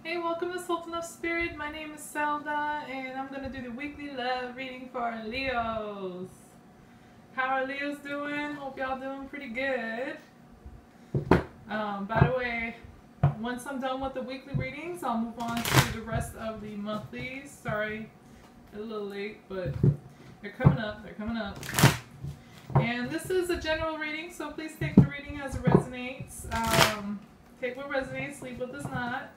Hey, welcome to Sultan of Spirit. My name is Zelda, and I'm going to do the weekly love reading for our Leos. How are Leos doing? Hope y'all doing pretty good. By the way, once I'm done with the weekly readings, I'll move on to the rest of the monthlies. Sorry, a little late, but they're coming up. They're coming up. And this is a general reading, so please take the reading as it resonates. Take what resonates, leave what does not.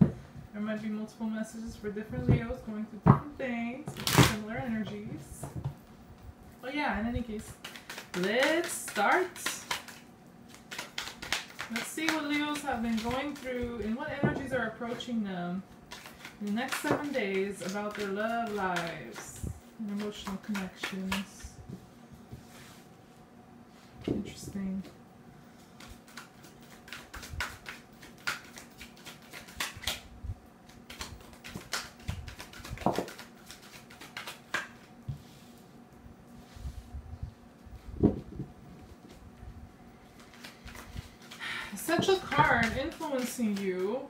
There might be multiple messages for different Leos going through different things with similar energies. But yeah, in any case, let's start. Let's see what Leos have been going through and what energies are approaching them in the next 7 days about their love lives and emotional connections. Interesting. Essential card influencing you.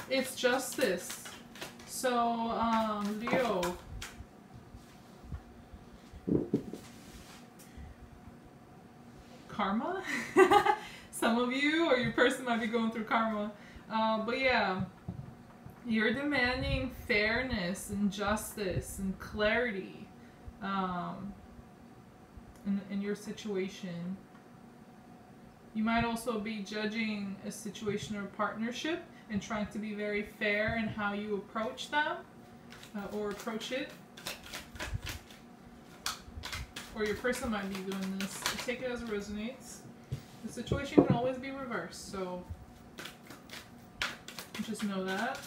It's justice. So, Leo. Karma? Some of you or your person might be going through karma. But yeah. You're demanding fairness and justice and clarity in your situation. You might also be judging a situation or partnership and trying to be very fair in how you approach them or approach it. Or your person might be doing this. Take it as it resonates. The situation can always be reversed, so just know that.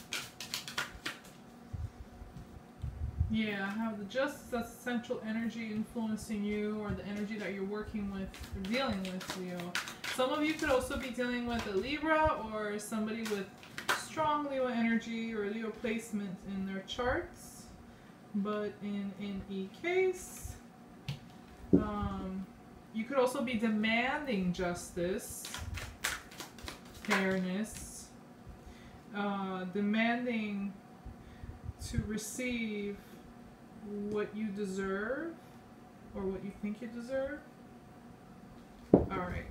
Yeah, have the justice, that's central energy influencing you, or the energy that you're working with or dealing with, Leo. Some of you could also be dealing with a Libra or somebody with strong Leo energy or Leo placement in their charts. But in any case, you could also be demanding justice, fairness, demanding to receive what you deserve or what you think you deserve. Alright.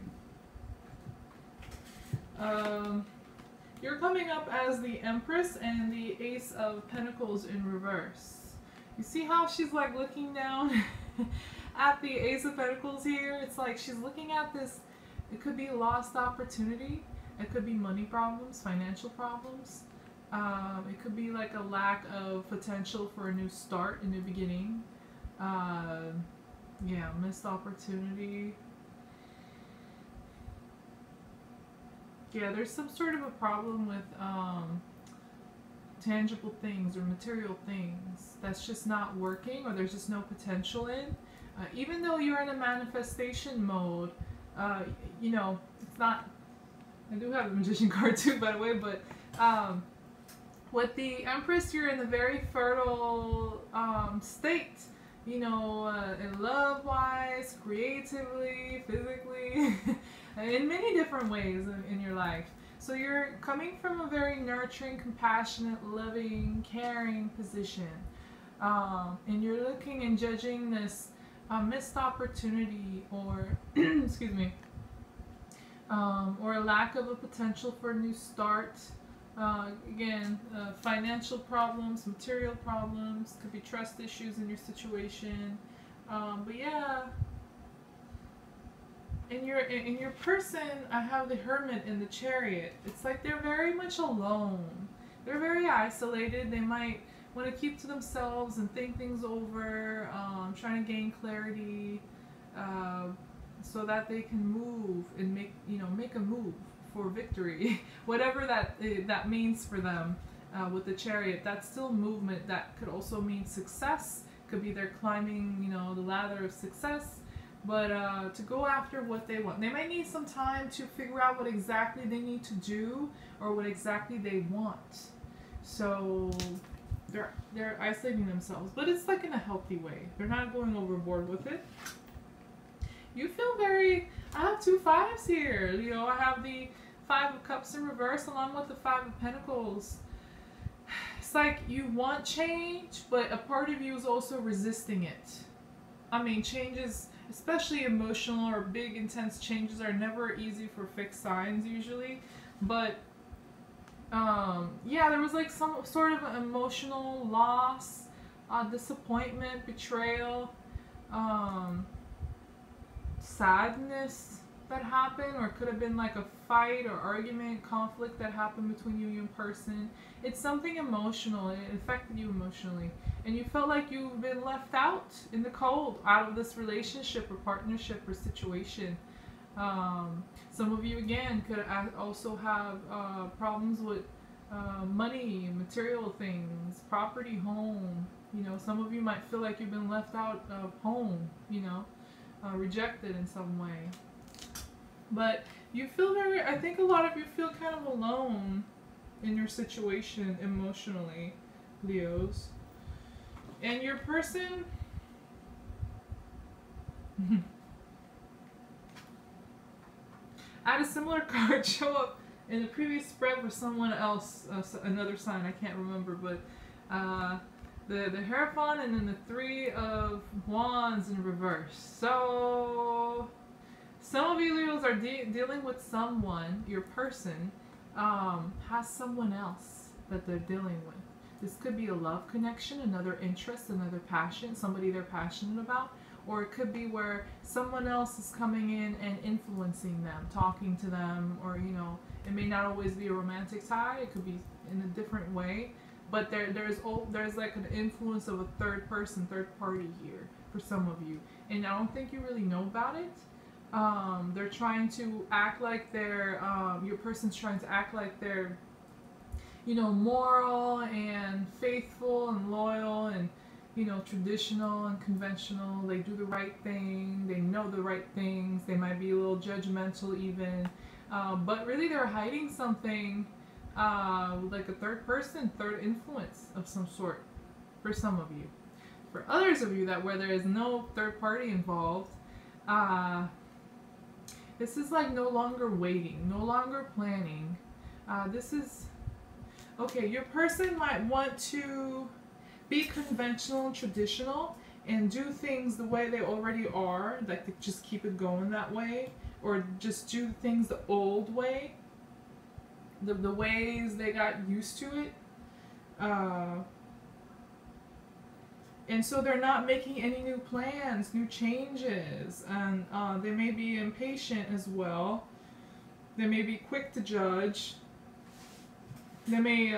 You're coming up as the Empress and the Ace of Pentacles in reverse. You see how she's like looking down at the Ace of Pentacles here? It's like she's looking at this. It could be lost opportunity. It could be money problems, financial problems. It could be like a lack of potential for a new start, a new beginning. Yeah, missed opportunity. Yeah, there's some sort of a problem with tangible things or material things that's just not working, or there's just no potential in. Even though you're in a manifestation mode, you know, it's not. I do have the Magician card too, by the way, but with the Empress, you're in a very fertile state, you know, in love-wise, creatively, physically, in many different ways in your life. So you're coming from a very nurturing, compassionate, loving, caring position. And you're looking and judging this missed opportunity or, excuse me, or a lack of a potential for a new start. Again, financial problems, material problems, could be trust issues in your situation. But yeah, in your person, I have the Hermit and the Chariot. It's like they're very much alone. They're very isolated. They might want to keep to themselves and think things over, trying to gain clarity, so that they can move and make a move for victory, whatever that means for them. With the Chariot, that's still movement. That could also mean success. Could be they're climbing, you know, the ladder of success. But to go after what they want, they might need some time to figure out what exactly they need to do or what exactly they want. So they're isolating themselves, but it's like in a healthy way. They're not going overboard with it. You feel very, I have 2 5s here. You know, I have the 5 of Cups in reverse along with the 5 of Pentacles. It's like you want change, but a part of you is also resisting it. I mean, changes, especially emotional or big intense changes, are never easy for fixed signs usually. But yeah, there was like some sort of emotional loss, disappointment, betrayal, sadness that happened, or it could have been like a fight or argument, conflict that happened between you and your person. It's something emotional. It affected you emotionally, and you felt like you've been left out in the cold, out of this relationship or partnership or situation. Some of you again could also have problems with money, material things, property, home. You know, some of you might feel like you've been left out of home, you know, rejected in some way. But you feel very, I think a lot of you feel kind of alone in your situation emotionally, Leos. And your person, I had a similar card show up in the previous spread for someone else, another sign, I can't remember, but the Hierophant and then the 3 of Wands in reverse. So some of you Leos are dealing with someone, your person has someone else that they're dealing with. This could be a love connection, another interest, another passion, somebody they're passionate about. Or it could be where someone else is coming in and influencing them, talking to them, or, you know, it may not always be a romantic tie, it could be in a different way. But there's like an influence of a third person, third party here for some of you. And I don't think you really know about it. They're trying to act like they're, your person's trying to act like they're, you know, moral and faithful and loyal and, you know, traditional and conventional. They do the right thing. They know the right things. They might be a little judgmental even. But really they're hiding something, like a third person, third influence of some sort for some of you. For others of you that where there is no third party involved, this is like no longer waiting, no longer planning. This is, okay, your person might want to be conventional and traditional and do things the way they already are, like to just keep it going that way, or just do things the old way, the ways they got used to it. And so they're not making any new plans, new changes, and they may be impatient as well. They may be quick to judge. They may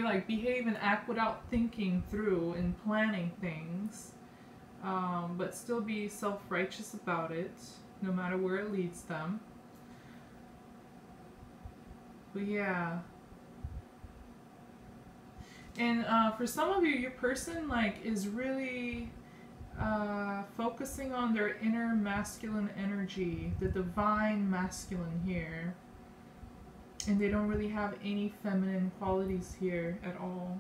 like behave and act without thinking through and planning things, but still be self-righteous about it, no matter where it leads them. But yeah. And for some of you, your person like is really focusing on their inner masculine energy, the divine masculine here. And they don't really have any feminine qualities here at all.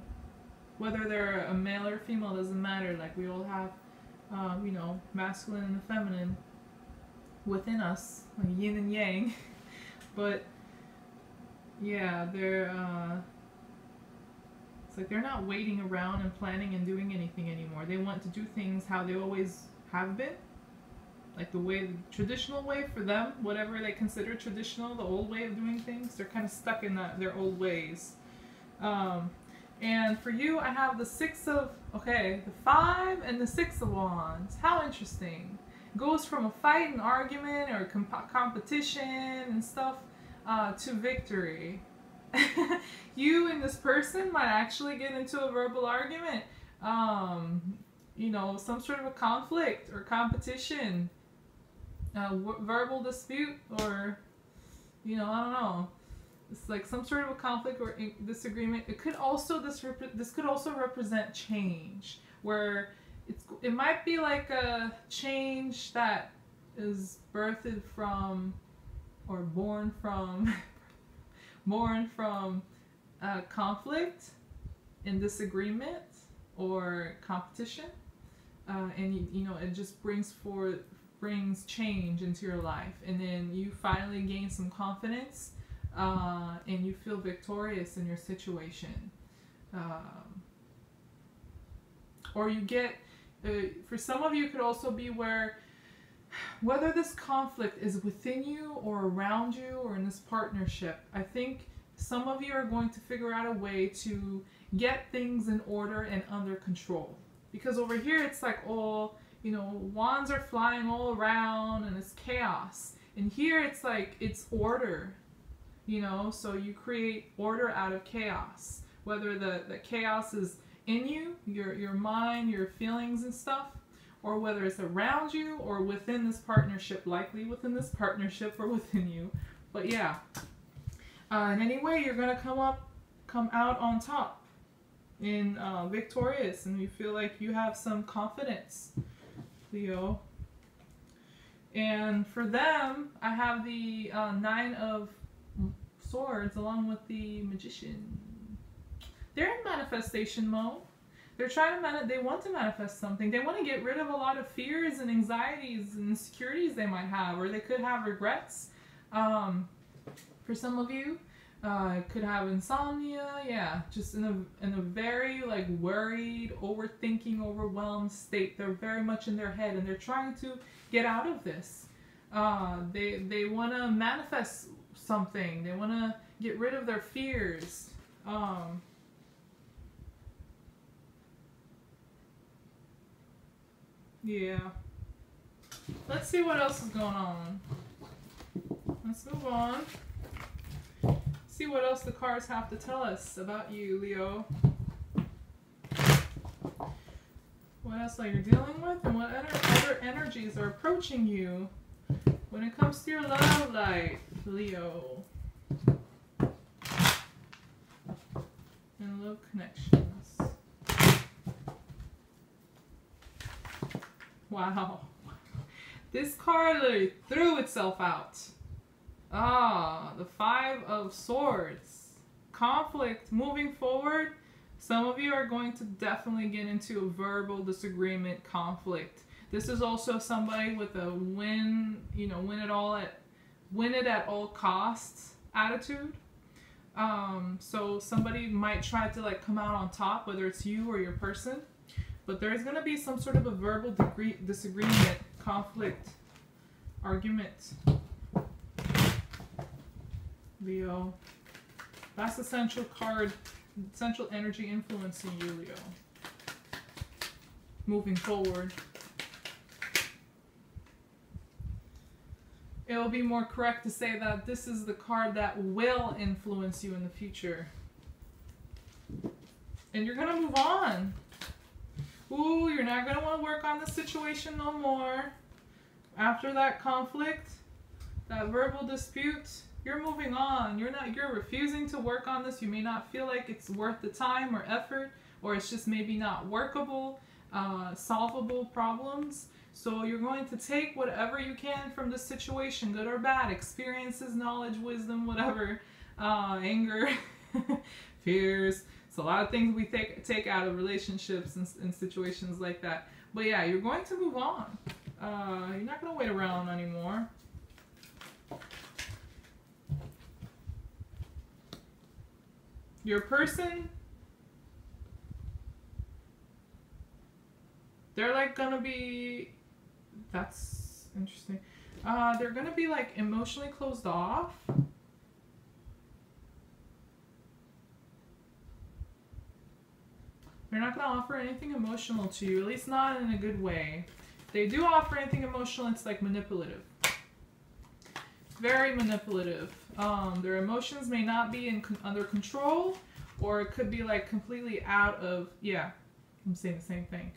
Whether they're a male or female doesn't matter. Like we all have, you know, masculine and feminine within us, like yin and yang. But yeah, they're it's like they're not waiting around and planning and doing anything anymore. They want to do things how they always have been. Like the traditional way for them, whatever they consider traditional, the old way of doing things, they're kind of stuck in their old ways. And for you, I have the 6 of, okay, the 5 and the 6 of Wands. How interesting. Goes from a fight and argument or competition and stuff to victory. You and this person might actually get into a verbal argument. You know, some sort of a conflict or competition. Verbal dispute, or, you know, I don't know. It's like some sort of a conflict or disagreement. It could also, this could also represent change, where it might be like a change that is birthed from, or born from conflict, in disagreement or competition, and you know, it just brings change into your life, and then you finally gain some confidence, and you feel victorious in your situation, or you get, for some of you, it could also be whether this conflict is within you or around you or in this partnership. I think some of you are going to figure out a way to get things in order and under control. Because over here it's like, oh, you know, wands are flying all around and it's chaos. And here it's like, it's order, you know, so you create order out of chaos. Whether the chaos is in you, your mind, your feelings and stuff, or whether it's around you or within this partnership, likely within this partnership or within you. But yeah, in any way, you're going to come out on top and victorious, and you feel like you have some confidence, Leo. And for them, I have the Nine of Swords along with the Magician. They're in manifestation mode. They're trying to they want to manifest something. They want to get rid of a lot of fears and anxieties and insecurities they might have, or they could have regrets. For some of you, could have insomnia. Yeah, just in a very like worried, overthinking, overwhelmed state. They're very much in their head, and they're trying to get out of this. They want to manifest something. They want to get rid of their fears. Yeah. Let's see what else is going on. Let's move on. See what else the cards have to tell us about you, Leo. What else are you dealing with, and what other energies are approaching you when it comes to your love life, Leo? And love connections. Wow. This card literally threw itself out. The Five of Swords. Conflict moving forward. Some of you are going to definitely get into a verbal disagreement, conflict. This is also somebody with a win it at all costs attitude. So somebody might try to like come out on top, whether it's you or your person. But there's going to be some sort of a verbal disagreement, conflict, argument. Leo. That's the central card, central energy influencing you, Leo. Moving forward. It will be more correct to say that this is the card that will influence you in the future. And you're going to move on. Ooh, you're not going to want to work on this situation no more. After that conflict, that verbal dispute, you're moving on. You're refusing to work on this. You may not feel like it's worth the time or effort, or it's just maybe not workable, solvable problems. So you're going to take whatever you can from this situation, good or bad, experiences, knowledge, wisdom, whatever, anger, fears. It's a lot of things we take out of relationships and situations like that. But yeah, you're going to move on. You're not going to wait around anymore. Your person, they're like going to be, that's interesting. They're going to be like emotionally closed off. They're not going to offer anything emotional to you, at least not in a good way. If they do offer anything emotional, it's like manipulative. Very manipulative. Their emotions may not be under control, or it could be like completely out of, yeah, I'm saying the same thing.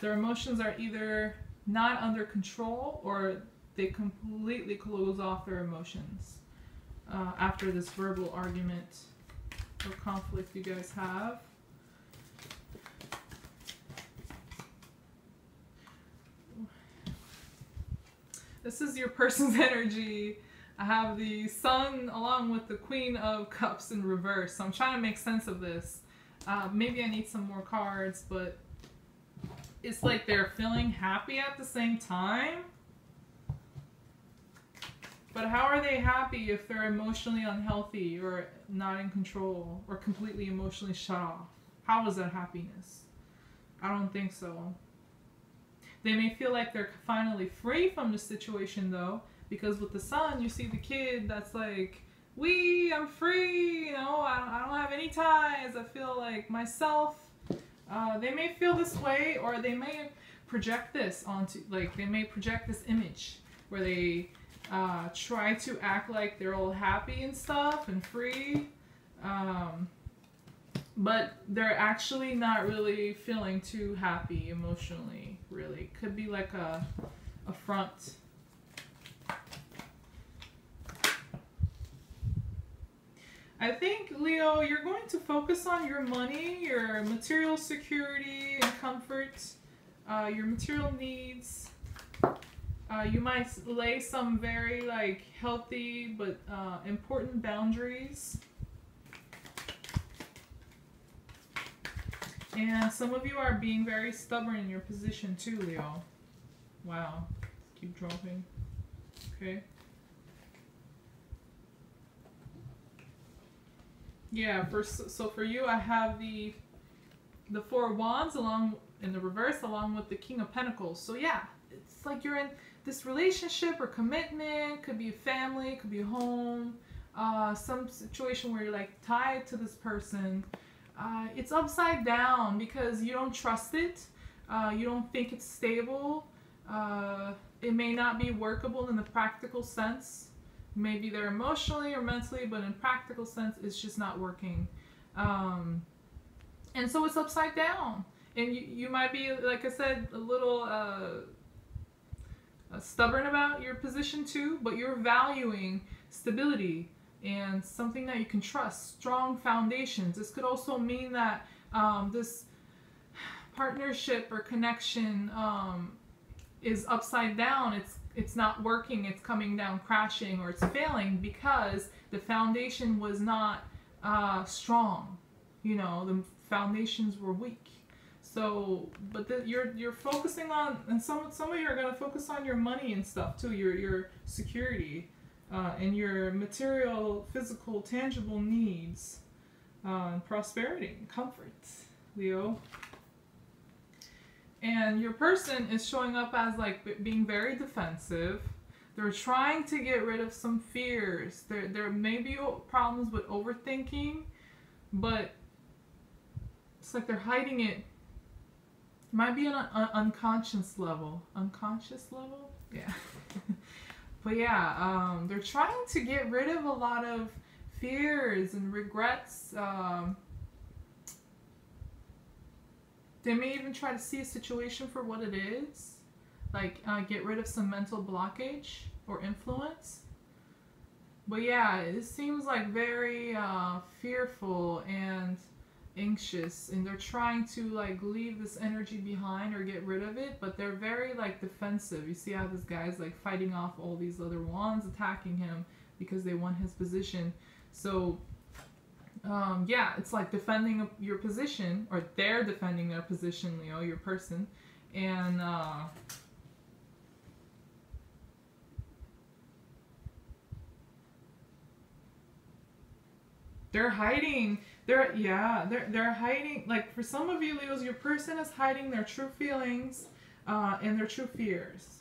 Their emotions are either not under control, or they completely close off their emotions after this verbal argument or conflict you guys have. This is your person's energy. I have the Sun along with the Queen of Cups in reverse. So I'm trying to make sense of this. Maybe I need some more cards, but it's like they're feeling happy at the same time. But how are they happy if they're emotionally unhealthy or not in control or completely emotionally shut off? How is that happiness? I don't think so. They may feel like they're finally free from the situation though, because with the Sun, you see the kid that's like, I'm free, you know, I don't have any ties, I feel like myself. They may feel this way, or they may project this onto, like, they may project this image where they try to act like they're all happy and stuff and free, but they're actually not really feeling too happy emotionally, really. Could be like a front. I think, Leo, you're going to focus on your money, your material security and comfort, your material needs. You might lay some very like healthy but important boundaries. And some of you are being very stubborn in your position too, Leo. Wow. Keep dropping. Okay. Yeah, so for you, I have the Four of Wands along in the reverse, along with the King of Pentacles. So yeah, it's like you're in this relationship or commitment. Could be a family, could be a home, some situation where you're like tied to this person. It's upside down because you don't trust it. You don't think it's stable. It may not be workable in the practical sense. Maybe they're emotionally or mentally, but in practical sense, it's just not working. And so it's upside down. And you might be, like I said, a little stubborn about your position too, but you're valuing stability and something that you can trust, strong foundations. This could also mean that this partnership or connection is upside down. It's not working, it's coming down crashing, or it's failing because the foundation was not strong. You know, the foundations were weak. So, but you're focusing on, and some of you are going to focus on your money and stuff too, your security, and your material, physical, tangible needs, prosperity, and comfort, Leo. And your person is showing up as like being very defensive. They're trying to get rid of some fears. There may be problems with overthinking, but it's like they're hiding it. Might be on an unconscious level. Unconscious level? Yeah. But yeah, they're trying to get rid of a lot of fears and regrets. They may even try to see a situation for what it is. Like get rid of some mental blockage or influence. But yeah, it seems like very fearful and anxious, and they're trying to like leave this energy behind or get rid of it, but they're very like defensive. You see how this guy's like fighting off all these other wands attacking him because they want his position. So yeah, it's like defending your position, or they're defending their position, Leo, your person. And they're hiding. They're hiding. Like for some of you, Leos, your person is hiding their true feelings and their true fears.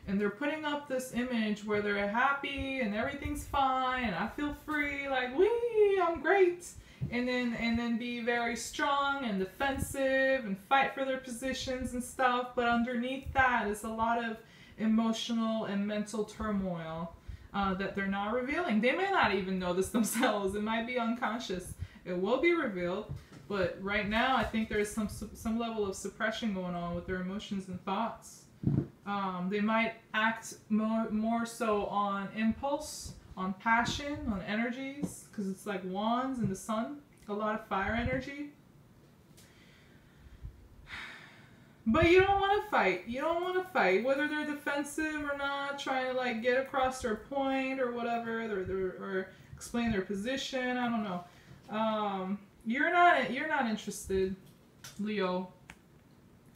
And they're putting up this image where they're happy and everything's fine and I feel free, like, wee, I'm great. And then be very strong and defensive and fight for their positions and stuff. But underneath that is a lot of emotional and mental turmoil that they're not revealing. They may not even know this themselves. It might be unconscious. It will be revealed. But right now, I think there's some level of suppression going on with their emotions and thoughts. They might act more so on impulse, on passion, on energies, because it's like wands and the sun, a lot of fire energy. But you don't want to fight. You don't want to fight, whether they're defensive or not, trying to like get across their point or whatever, or explain their position. I don't know. You're not interested, Leo.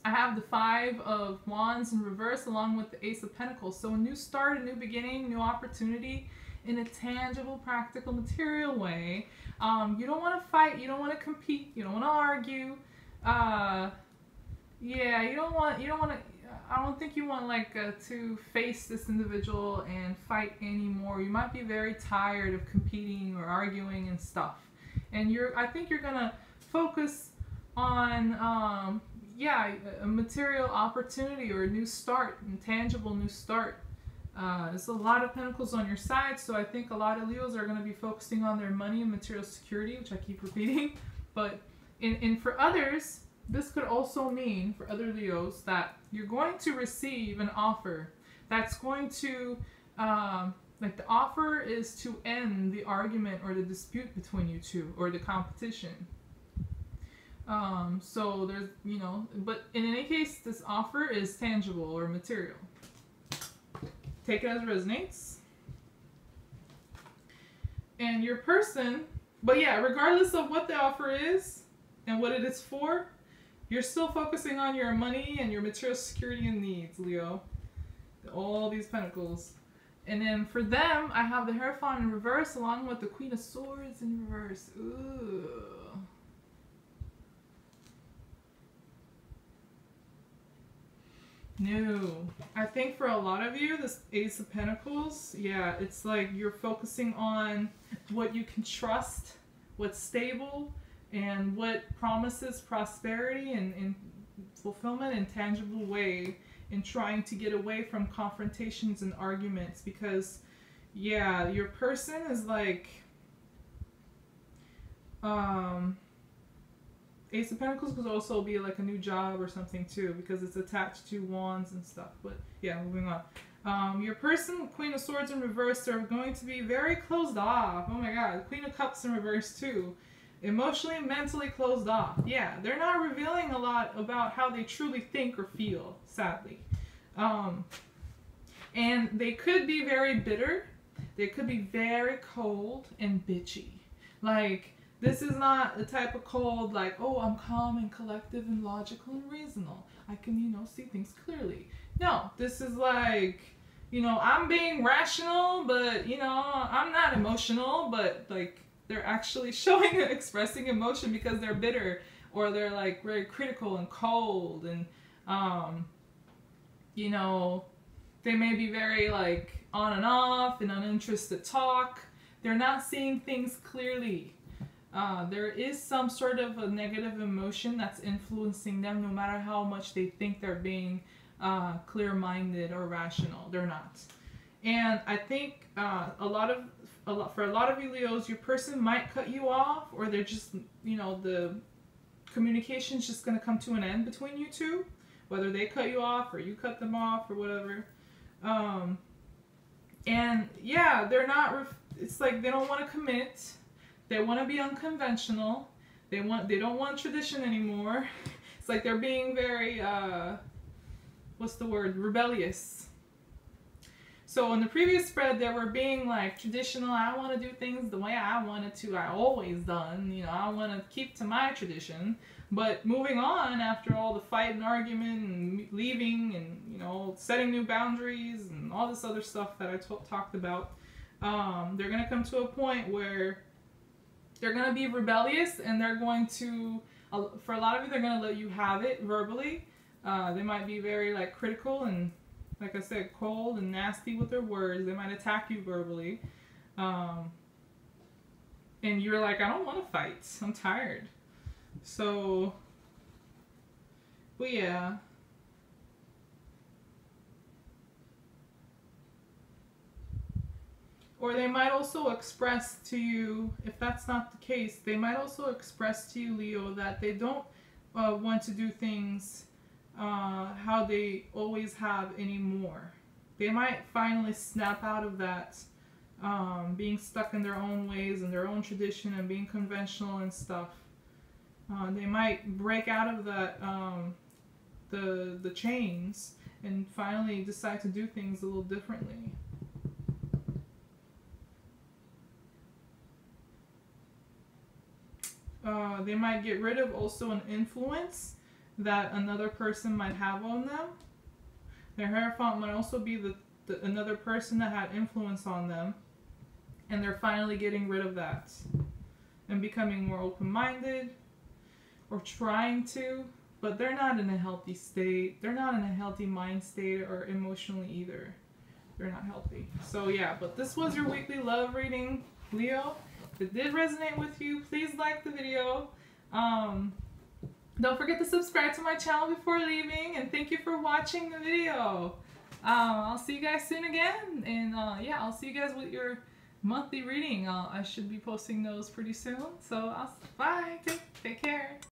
I have the Five of Wands in reverse along with the Ace of Pentacles. So a new start, a new beginning, new opportunity in a tangible, practical, material way. You don't want to fight. You don't want to compete. You don't want to argue. Yeah, you don't want to. I don't think you want like to face this individual and fight anymore. You might be very tired of competing or arguing and stuff. And I think you're gonna focus on yeah, a material opportunity or a new start, a tangible new start. There's a lot of pentacles on your side, so I think a lot of Leos are going to be focusing on their money and material security, which I keep repeating. But for others, this could also mean, for other Leos, that you're going to receive an offer that's going to, like the offer is to end the argument or the dispute between you two, or the competition. So there's, you know, but in any case, this offer is tangible or material. Take it as it resonates. And your person, but yeah, regardless of what the offer is and what it is for, you're still focusing on your money and your material security and needs, Leo. All these pentacles. And then for them, I have the Hierophant in reverse along with the Queen of Swords in reverse. Ooh. No. I think for a lot of you, this Ace of Pentacles, yeah, it's like you're focusing on what you can trust, what's stable, and what promises prosperity and fulfillment in a tangible way, and trying to get away from confrontations and arguments. Because, yeah, your person is like... Ace of Pentacles could also be like a new job or something too, because it's attached to wands and stuff. But yeah, moving on. Your person, Queen of Swords in reverse, they're going to be very closed off. Oh my god, Queen of Cups in reverse too. Emotionally and mentally closed off. Yeah, they're not revealing a lot about how they truly think or feel, sadly. And they could be very bitter. They could be very cold and bitchy. Like, this is not the type of cold like, oh, I'm calm and collective and logical and reasonable. I can, you know, see things clearly. No, this is like, you know, I'm being rational, but, you know, I'm not emotional, but, like, they're actually showing and expressing emotion because they're bitter, or they're, like, very critical and cold, and, you know, they may be very, like, on and off and uninterested talk. They're not seeing things clearly. There is some sort of a negative emotion that's influencing them, no matter how much they think they're being clear-minded or rational. They're not. And I think for a lot of you Leos, your person might cut you off, or they're just, you know, the communication's just going to come to an end between you two, whether they cut you off or you cut them off or whatever. And yeah, they're not. It's like they don't want to commit. They want to be unconventional. They don't want tradition anymore. It's like they're being very, what's the word? Rebellious. So in the previous spread, they were being like traditional. I want to do things the way I wanted to. I always done. You know, I want to keep to my tradition. But moving on after all the fight and argument and leaving and, you know, setting new boundaries and all this other stuff that I talked about, they're going to come to a point where they're going to be rebellious, and they're going to, for a lot of you, they're going to let you have it verbally. They might be very, like, critical and, like I said, cold and nasty with their words. They might attack you verbally. And you're like, I don't want to fight. I'm tired. So, but yeah. Or they might also express to you, if that's not the case, they might also express to you, Leo, that they don't want to do things how they always have anymore. They might finally snap out of that, being stuck in their own ways and their own tradition and being conventional and stuff. They might break out of that, the chains and finally decide to do things a little differently. They might get rid of also an influence that another person might have on them. Their Hierophant might also be another person that had influence on them, and they're finally getting rid of that and becoming more open-minded, or trying to, but they're not in a healthy state. They're not in a healthy mind state or emotionally either. They're not healthy. So yeah, but this was your weekly love reading, Leo. If it did resonate with you, please like the video. Don't forget to subscribe to my channel before leaving, and thank you for watching the video. I'll see you guys soon again, and yeah, I'll see you guys with your monthly reading. I should be posting those pretty soon. So bye. Take care.